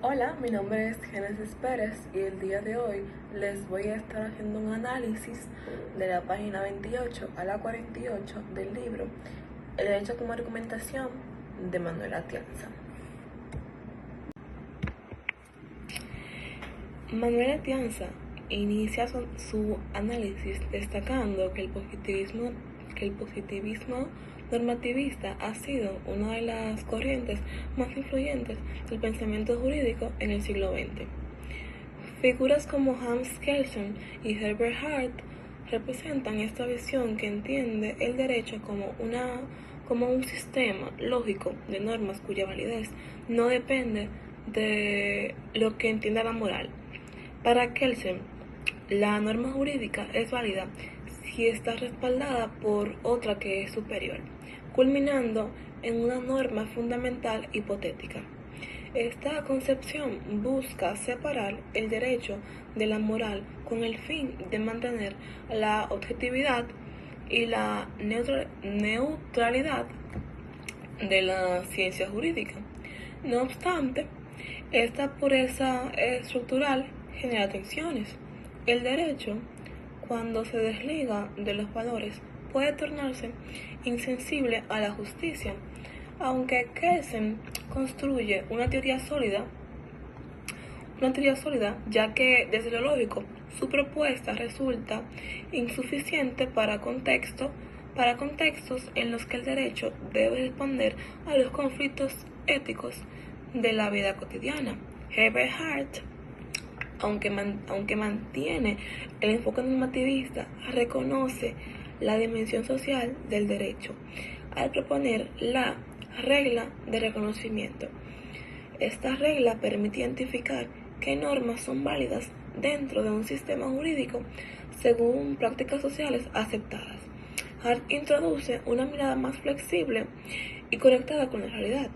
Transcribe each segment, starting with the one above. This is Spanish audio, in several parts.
Hola, mi nombre es Génesis Pérez y el día de hoy les voy a estar haciendo un análisis de la página 28 a la 48 del libro El derecho como argumentación de Manuel Atienza. Manuel Atienza inicia su análisis destacando que el positivismo normativista ha sido una de las corrientes más influyentes del pensamiento jurídico en el siglo XX. Figuras como Hans Kelsen y Herbert Hart representan esta visión que entiende el derecho como un sistema lógico de normas cuya validez no depende de lo que entienda la moral. Para Kelsen, la norma jurídica es válida si está respaldada por otra que es superior, culminando en una norma fundamental hipotética. Esta concepción busca separar el derecho de la moral con el fin de mantener la objetividad y la neutralidad de la ciencia jurídica. No obstante, esta pureza estructural genera tensiones. El derecho, cuando se desliga de los valores, puede tornarse insensible a la justicia. Aunque Kelsen construye una teoría sólida, ya que desde lo lógico su propuesta resulta insuficiente para contextos en los que el derecho debe responder a los conflictos éticos de la vida cotidiana. Herbert Hart, aunque mantiene el enfoque normativista, reconoce la dimensión social del derecho al proponer la regla de reconocimiento. Esta regla permite identificar qué normas son válidas dentro de un sistema jurídico según prácticas sociales aceptadas. Hart introduce una mirada más flexible y conectada con la realidad,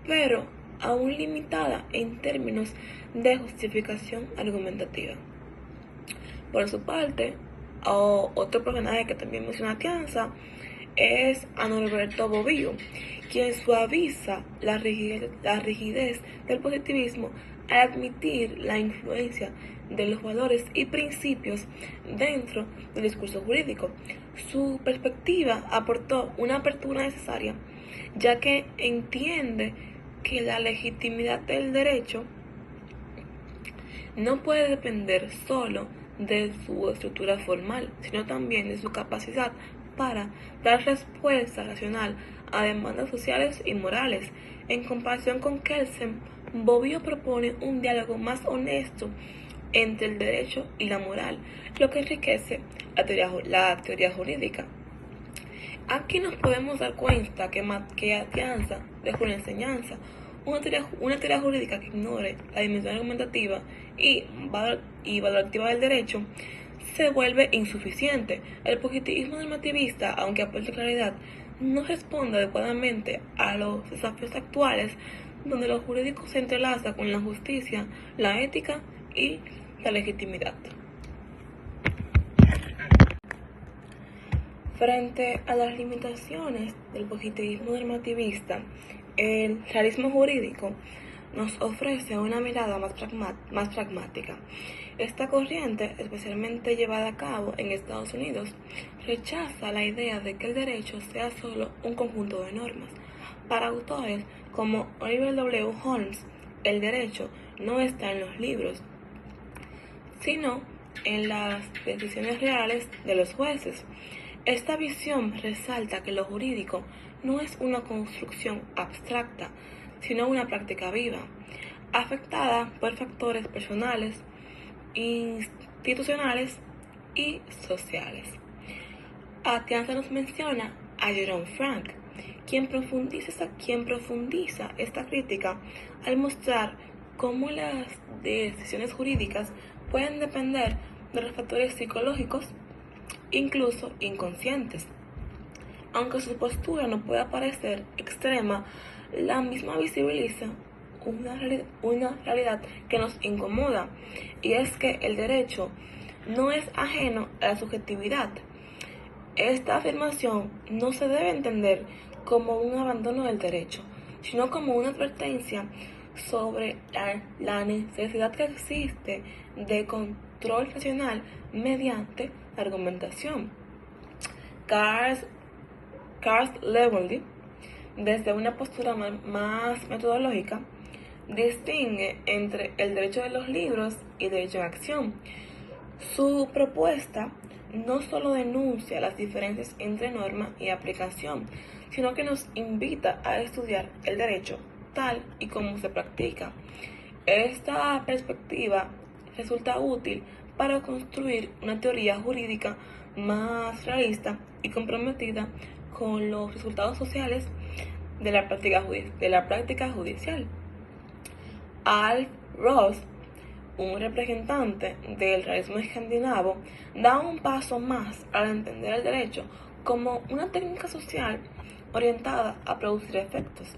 pero aún limitada en términos de justificación argumentativa. Por su parte, otro personaje que también menciona Atienza es Norberto Bobbio, quien suaviza la rigidez del positivismo al admitir la influencia de los valores y principios dentro del discurso jurídico. Su perspectiva aportó una apertura necesaria, ya que entiende que la legitimidad del derecho no puede depender solo de su estructura formal, sino también de su capacidad para dar respuesta racional a demandas sociales y morales. En comparación con Kelsen, Bobbio propone un diálogo más honesto entre el derecho y la moral, lo que enriquece la teoría jurídica. Aquí nos podemos dar cuenta que Atienza dejó una enseñanza, una teoría jurídica que ignore la dimensión argumentativa y valorativa del derecho se vuelve insuficiente. El positivismo normativista, aunque aporte claridad, no responde adecuadamente a los desafíos actuales, donde lo jurídico se entrelaza con la justicia, la ética y la legitimidad. Frente a las limitaciones del positivismo normativista, el realismo jurídico nos ofrece una mirada más pragmática. Esta corriente, especialmente llevada a cabo en Estados Unidos, rechaza la idea de que el derecho sea solo un conjunto de normas. Para autores como Oliver W. Holmes, el derecho no está en los libros, sino en las decisiones reales de los jueces. Esta visión resalta que lo jurídico no es una construcción abstracta, sino una práctica viva, afectada por factores personales, institucionales y sociales. Atienza nos menciona a Jerome Frank, quien profundiza esta crítica al mostrar cómo las decisiones jurídicas pueden depender de los factores psicológicos, incluso inconscientes. Aunque su postura no pueda parecer extrema, la misma visibiliza una realidad que nos incomoda, y es que el derecho no es ajeno a la subjetividad. Esta afirmación no se debe entender como un abandono del derecho, sino como una advertencia sobre la necesidad que existe de control racional mediante la argumentación. Carl Lewendy, desde una postura más metodológica, distingue entre el derecho de los libros y el derecho de acción. Su propuesta no solo denuncia las diferencias entre norma y aplicación, sino que nos invita a estudiar el derecho tal y como se practica. Esta perspectiva resulta útil para construir una teoría jurídica más realista y comprometida con los resultados sociales de la práctica judicial. Alf Ross, un representante del realismo escandinavo, da un paso más al entender el derecho como una técnica social orientada a producir efectos.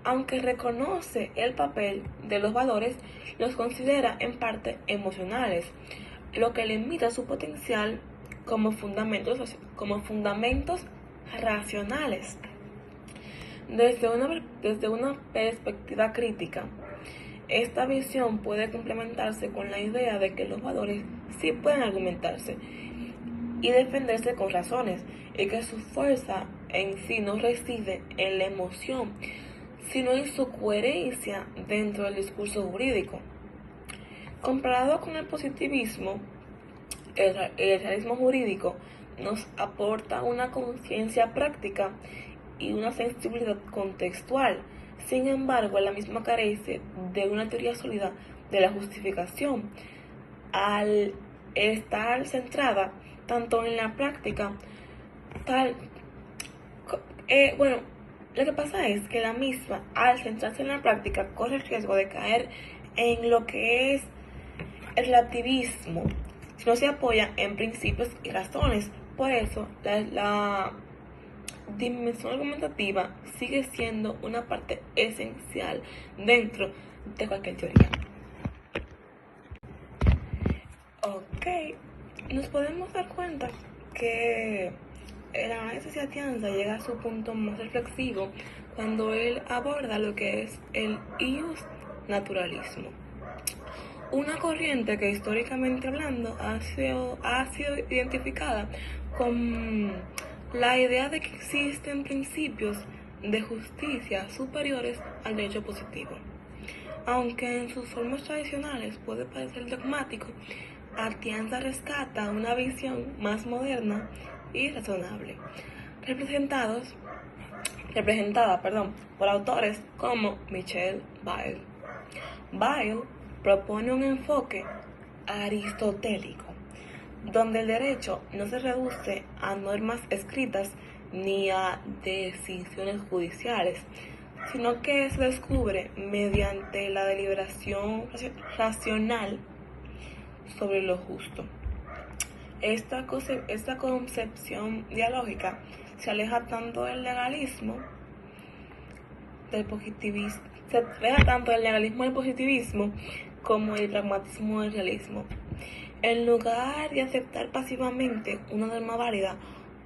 Aunque reconoce el papel de los valores, los considera en parte emocionales, lo que limita su potencial como fundamentos racionales. Desde una perspectiva crítica, esta visión puede complementarse con la idea de que los valores sí pueden argumentarse y defenderse con razones, y que su fuerza en sí no reside en la emoción, sino en su coherencia dentro del discurso jurídico. Comparado con el positivismo, el realismo jurídico nos aporta una conciencia práctica y una sensibilidad contextual. Sin embargo, la misma carece de una teoría sólida de la justificación, al estar centrada tanto en la práctica, lo que pasa es que la misma, al centrarse en la práctica, corre el riesgo de caer en lo que es el relativismo, si no se apoya en principios y razones. Por eso, la dimensión argumentativa sigue siendo una parte esencial dentro de cualquier teoría. Ok, nos podemos dar cuenta que el análisis de Atienza llega a su punto más reflexivo cuando él aborda lo que es el ius naturalismo, una corriente que históricamente hablando ha sido identificada con la idea de que existen principios de justicia superiores al derecho positivo. Aunque en sus formas tradicionales puede parecer dogmático, Atienza rescata una visión más moderna y razonable, representada por autores como Michel Bayle. Bayle propone un enfoque aristotélico, donde el derecho no se reduce a normas escritas ni a decisiones judiciales, sino que se descubre mediante la deliberación racional sobre lo justo. Esta concepción dialógica se aleja tanto del legalismo del positivismo, del positivismo como del pragmatismo del realismo. En lugar de aceptar pasivamente una norma válida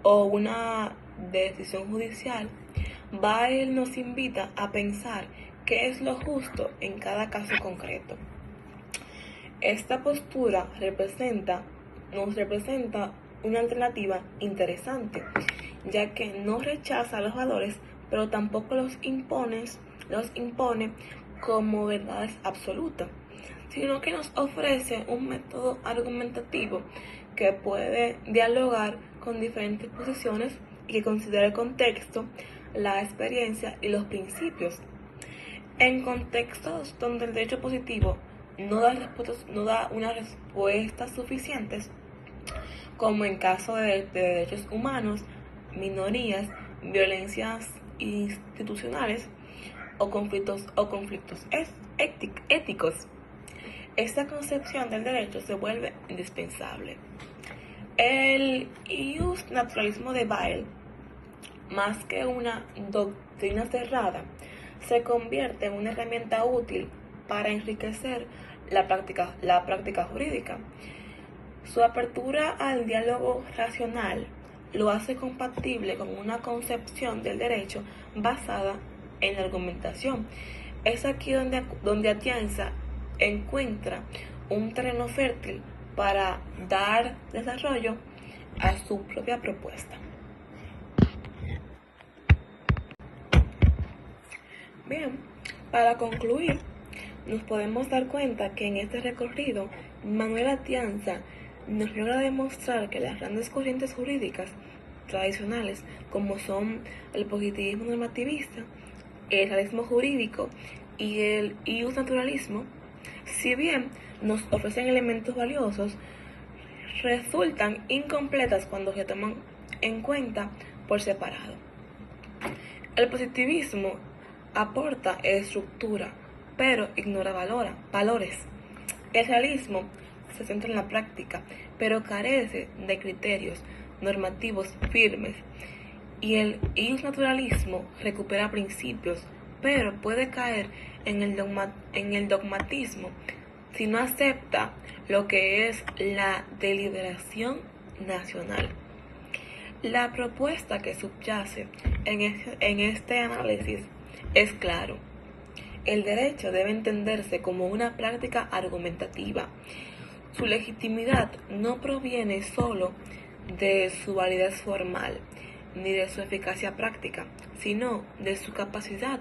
o una decisión judicial, Bayle nos invita a pensar qué es lo justo en cada caso concreto. Esta postura nos representa una alternativa interesante, ya que no rechaza los valores, pero tampoco los impone como verdades absolutas, sino que nos ofrece un método argumentativo que puede dialogar con diferentes posiciones y que considera el contexto, la experiencia y los principios. En contextos donde el derecho positivo no da unas respuestas suficientes, como en caso de derechos humanos, minorías, violencias institucionales o conflictos éticos, esta concepción del derecho se vuelve indispensable. El ius naturalismo de Bayle, más que una doctrina cerrada, se convierte en una herramienta útil para enriquecer la práctica jurídica. Su apertura al diálogo racional lo hace compatible con una concepción del derecho basada en la argumentación. Es aquí donde Atienza encuentra un terreno fértil para dar desarrollo a su propia propuesta. Bien, para concluir, nos podemos dar cuenta que en este recorrido, Manuel Atienza nos logra demostrar que las grandes corrientes jurídicas tradicionales, como son el positivismo normativista, el realismo jurídico y el naturalismo, si bien nos ofrecen elementos valiosos, resultan incompletas cuando se toman en cuenta por separado. El positivismo aporta estructura, pero ignora valores. El realismo se centra en la práctica, pero carece de criterios normativos firmes. Y el naturalismo recupera principios, pero puede caer en el dogmatismo si no acepta lo que es la deliberación nacional. La propuesta que subyace en este análisis es claro. El derecho debe entenderse como una práctica argumentativa. Su legitimidad no proviene solo de su validez formal, ni de su eficacia práctica, sino de su capacidad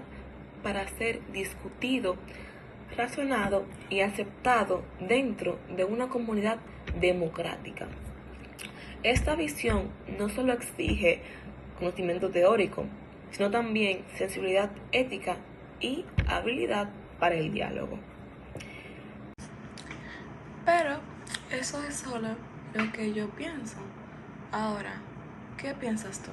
para ser discutido, razonado y aceptado dentro de una comunidad democrática. Esta visión no solo exige conocimiento teórico, sino también sensibilidad ética y habilidad para el diálogo. Pero eso es solo lo que yo pienso. Ahora, ¿qué piensas tú?